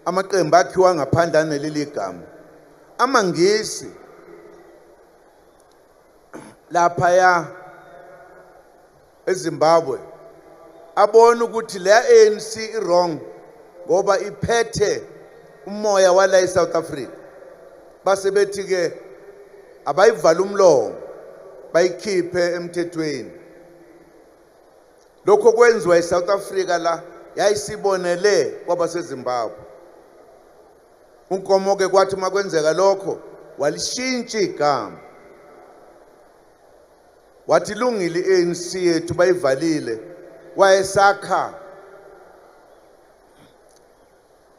amaqembu akhiwa ngaphandle naleli gama amangisi lapha eZimbabwe abona ukuthi le ANC wrong ngoba iphethe umoya wala eSouth Africa base bethi ke abayivala umlomo bayikhiphe emthethweni. Lokho kwenziwa eSouth Africa la yayisibonele kwabaseZimbabwe. Unkomo ke kwathi makwenzeka lokho walishintsha igama wathi lungile iANC yethu bayivalile wayesakha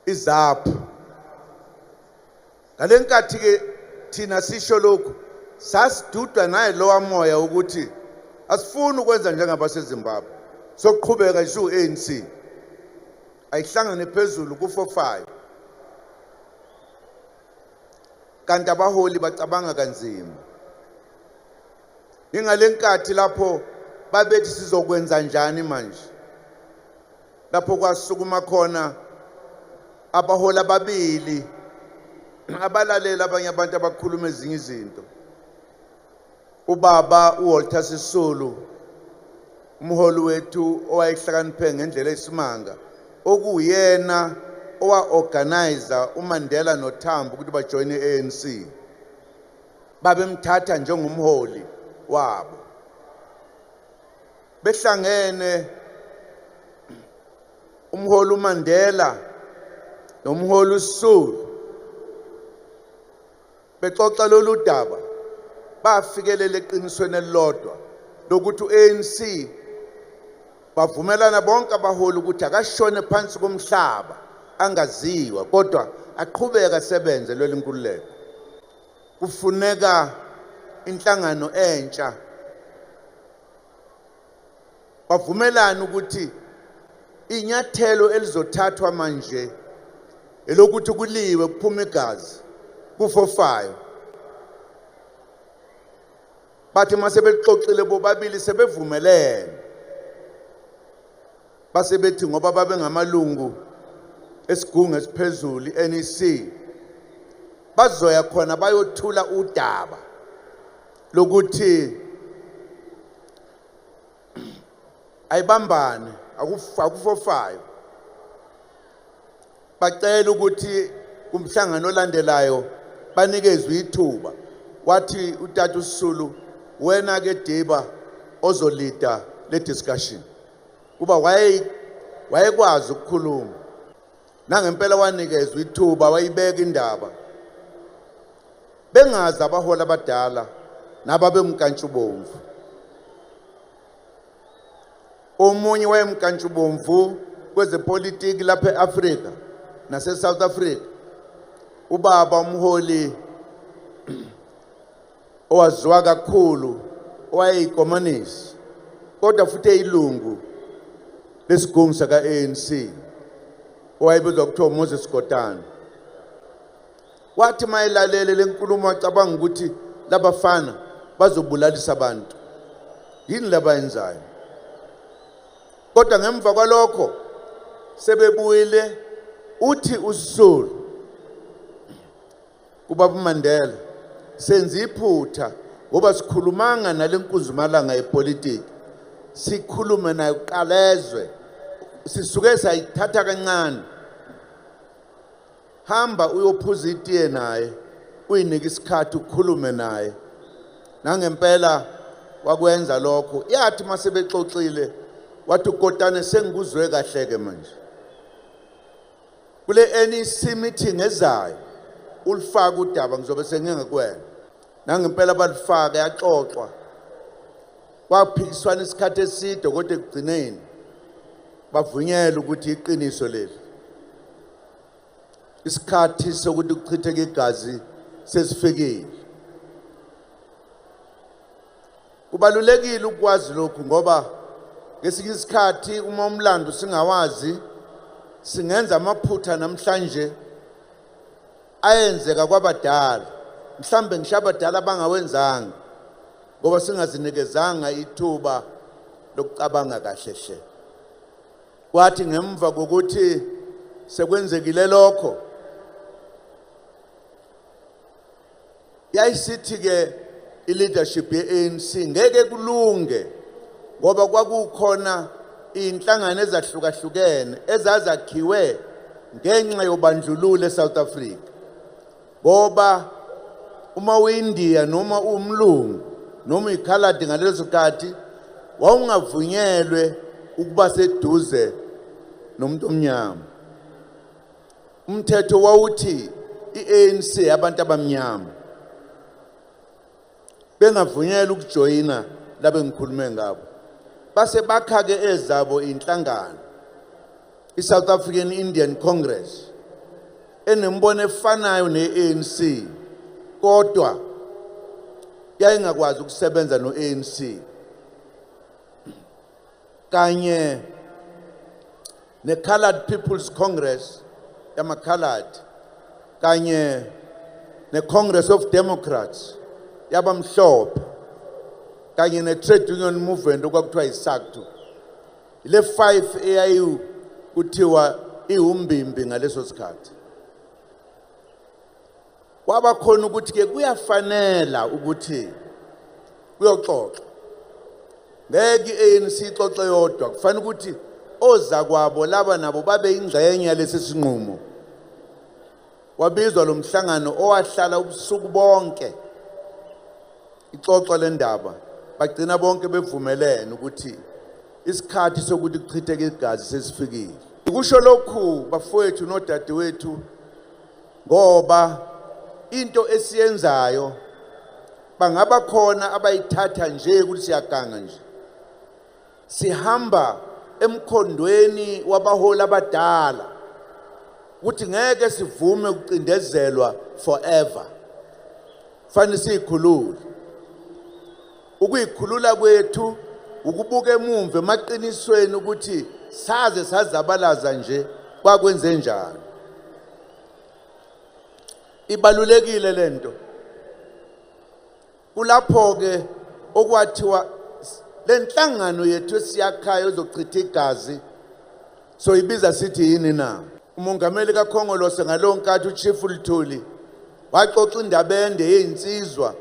iZAPU. Ngalenkathi ke thina sisho lokho sasidudwa naye lowa moya ukuthi asifuni ukwenza njengabaseZimbabwe sokuqhubeka nje uANC ayihlangane phezulu ku45 kanti abaholi bacabanga kanzima. Ingalenkathi lapho babethi sizokwenza njani manje lapho kwasukuma khona abahola babili abalalela abanye abantu abakhuluma ezinye izinto. Ubaba uWalter Sisulu umholi wethu owayehlakaniphe ngendlela esimanga okuyena owa-organizer uMandela noTambo ukuthi bajoyine iANC babemthatha njengomholi wabo. Behlangene umholi uMandela nomholi uSisulu bexoxa lolu daba bafikelela eqinisweni elilodwa lokuthi uANC bavumelana bonke abaholi ukuthi akashone phansi komhlaba angaziwa kodwa aqhubeka asebenze leli nkululeko. Kufuneka inhlangano entsha bavumelana ukuthi inyathelo elizothathwa manje elokuthi kuliwe kuphuma igazi ku45. Bathi mase bexoxile bobabili sebevumelene base bethi ngoba babe ngamalungu esigungu esiphezulu iNEC bazoya khona bayothula udaba lokuthi ayibambane aku45 bacela ukuthi kumhlangano olandelayo banikezwe ithuba. Wathi uTata uSisulu wena ke Diba ozolida le discussion kuba wayekwazi ukukhuluma nangempela wanikezwe ithuba wayibeka indaba bengazi abahola abadala nababemkantshubomvu. Omunye wayemkantshubomvu kwezepolitiki lapha eAfrika naseSouth Africa ubaba umholi owaziwa kakhulu owayeyikommunist kodwa futhi eyilungu lesigungu saka-ANC owayebizwa kuthiwa Moses Kotane. Wathi mayilalele lenkulumo wacabanga ukuthi labafana bazobulalisa abantu yini labayenzayo. Kodwa ngemva kwalokho sebebuyile uthi uSisulu kubaba uMandela senze iphutha ngoba sikhulumanga nalenkuzumalanga yepolitiki sikhulume nayo qalezwe sisuke sayithatha kancane. Hamba uyophuza itiye naye uyinika isikhathi ukukhulume naye nangempela wakwenza lokho. Yathi masebexoxile wathi uKotane sengikuzwe kahle ke manje kule NEC meeting ezayo ulifaka udaba ngizobe sengingekuwena nangempela balifaka yaxoxwa kwaphikiswana isikhathi eside kodwa ekugcineni bavunyela ukuthi iqiniso leli isikhathi sokuthi kuchitheke igazi sesifikile. Kubalulekile ukwazi lokhu ngoba ngesinye isikhathi uma umlando singawazi singenza amaphutha namhlanje ayenzeka kwabadala mhlambe ngisho abadala bangawenzanga ngoba singazinikezanga ithuba lokucabanga kahle hle. Kwathi ngemva kokuthi sekwenzekile lokho yayisithi ke i-leadership ye-ANC ngeke kulunge ngoba kwakukhona inhlangano ezahlukahlukene ezazakhiwe ngenxa yobandlululo eSouth Africa ngoba uma uyiNdiya noma umlungu noma uyikhaladi ngaleso sikhathi wawungavunyelwe ukuba seduze nomuntu omnyama. Umthetho wawuthi i-ANC abantu abamnyama bengavunyelwa ukujoyina labe ngikhulume ngabo. Base bakha ke ezabo inhlangano i-South African Indian Congress enembono efanayo ne-ANC kodwa yayingakwazi ukusebenza no-ANC kanye ne-Coloured People's Congress yama-Coloured kanye ne-Congress of Democrats yabamhlophe kanye ne-Trade Union Movement okwakuthiwa yi-SACTU. Le 5 eyayi kuthiwa iwumbimbi ngaleso sikhathi. Kwaba khona ukuthi ke kuyafanela ukuthi kuyoxoxa. Ngeke i-ANC ixoxe yodwa, kufanele ukuthi ozakwabo laba nabo babe ingxenye yalesi sinqumo. Wabizwa lo mhlangano owahlala ubusuku bonke ixoxwa le ndaba, bagcina bonke bevumelene ukuthi isikhathi sokuthi kuchitheke igazi sesifikile. Ukusho lokhu bafowethu nodadewethu ngoba into esiyenzayo bangaba khona abayithatha nje ukuthi siyaganga nje. Sihamba emkhondweni wabaholi abadala ukuthi ngeke sivume ukucindezelwa forever. Fanele sikhulule. Ukuyikhulula kwethu ukubuka emumva emaqinisweni ukuthi saze sazabalaza nje kwakwenze njani. Ibalulekile lento. Kulapho ke okwathiwa lenhlangano yethu esiyakhayo ezochitha igazi so ibiza sithi yini na. Umongameli kaKhongolose ngalonkathi uChief Luthuli waxoxa indaba ende yezinsizwa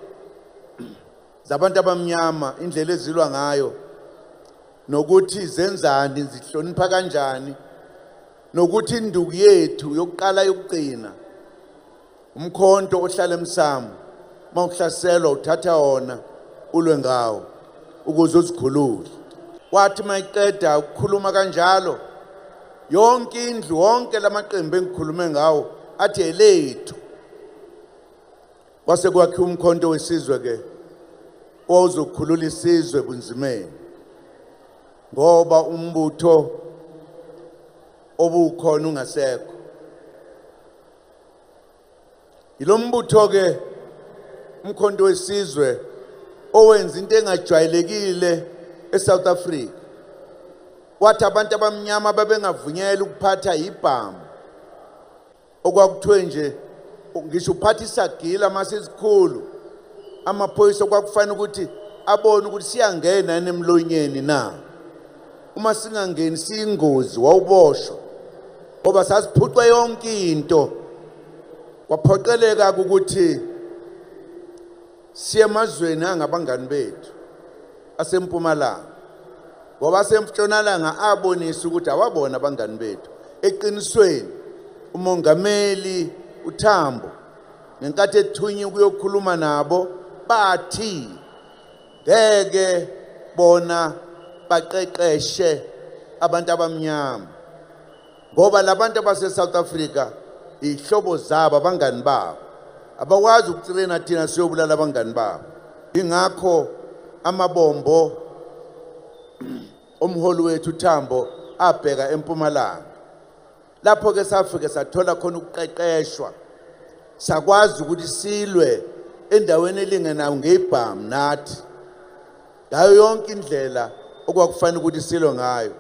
zabantu abamnyama indlela ezilwa ngayo nokuthi zenzani zihlonipha kanjani nokuthi induku yethu yokuqala yokugcina umkhonto ohlala emsamo mawuhlaselwa uthatha wona ulwe ngawo ukuze uzikhulule. Wathi mayiqeda ukukhuluma kanjalo yonke indlu wonke lamaqembu engikhulume ngawo athi elethu. Wase kwakhe umkhonto wesizwe ke ozokhulula isizwe bunzimeni ngoba umbutho obukhona ungasekho. Ilo mbutho ke umkhonto wesizwe owenza into engajwayelekile eSouth Africa. Wathi abantu abamnyama babengavunyelwa ukuphatha ibhamu okwakuthiwe nje ngisho uphatha isagila masizikhulu amaphoyisa kwakufanele ukuthi abone ukuthi siyangena emlonyeni na. Uma singangeni siyingozi wawuboshwa ngoba sasiphucwe yonke into. Kwaphoqeleka ukuthi siye emazweni angabangani bethu asempumalanga ngoba asemtshonalanga abonisa ukuthi awabona abangani bethu. Eqinisweni umongameli uTambo ngenkathi ethunywe ukuyokhuluma nabo bathi ngeke bona baqeqeshe abantu abamnyama ngoba labantu base-South Africa ihlobo zabo abangani babo abakwazi ukutraina thina siyobulala abangani babo. Ingakho amabombo omholi wethu uTambo abheka empumalanga. Lapho ke safike sathola khona ukuqeqeshwa sakwazi ukuthi silwe endaweni elingenayo ngebhamu nathi ngayo yonke indlela okwakufanele ukuthi silwe ngayo.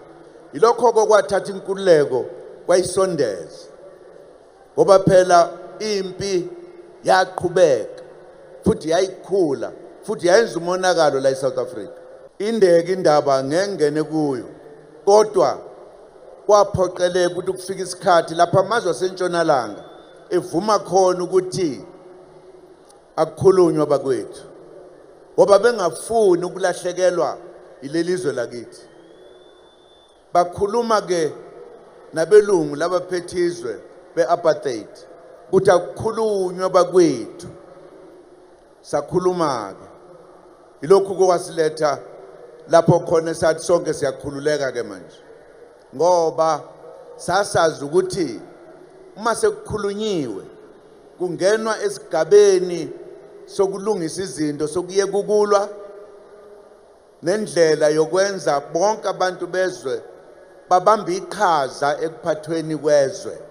Yilokho kwathatha inkululeko kwayisondeza ngoba phela impi yaqhubeka futhi yayikhula futhi yayenza umonakalo la eSouth Africa. Indeke indaba ngengene kuyo kodwa kwaphoqeleka ukuthi kufika isikhathi lapha amazwe asentshonalanga evuma khona ukuthi akukhulunywa bakwethu ngoba bengafuni ukulahlekelwa ilelizwe lakithi. Bakhuluma ke nabelungu labaphethizwe be-apartheid ukuthi akukhulunywa bakwethu. Sakhuluma ke ilokhu kwasiletha lapho khona sathi sonke siyakhululeka ke manje, ngoba sasazi ukuthi uma sekukhulunyiwe kungenwa esigabeni sokulungisa izinto, sokuyeka ukulwa nendlela yokwenza bonke abantu bezwe babambe iqhaza ekuphathweni kwezwe.